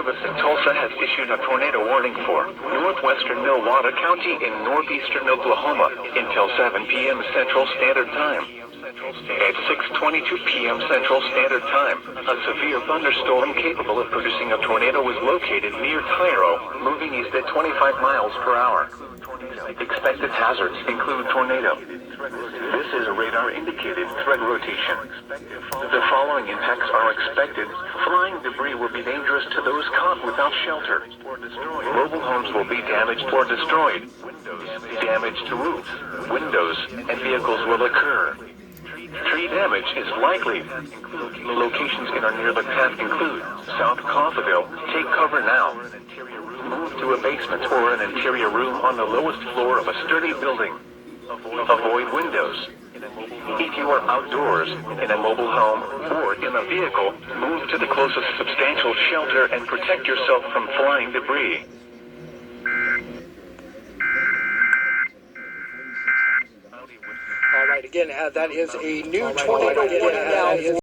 Service in Tulsa has issued a tornado warning for northwestern Milwaukee County in northeastern Oklahoma until 7 p.m. Central Standard Time. At 6:22 p.m. Central Standard Time, a severe thunderstorm capable of producing a tornado was located near Cairo, moving east at 25 miles per hour. Expected hazards include tornado. This is a radar-indicated threat rotation. The following impacts are expected. Flying debris will be dangerous to those caught without shelter. Mobile homes will be damaged or destroyed. Damage to roofs, windows, and vehicles will occur. Tree damage is likely. Locations in or near the path include South Coffeyville. Take cover now. Move to a basement or an interior room on the lowest floor of a sturdy building. Avoid windows. If you are outdoors, in a mobile home, or in a vehicle, move to the closest substantial shelter and protect yourself from flying debris. All right, again, that is a new tornado warning now.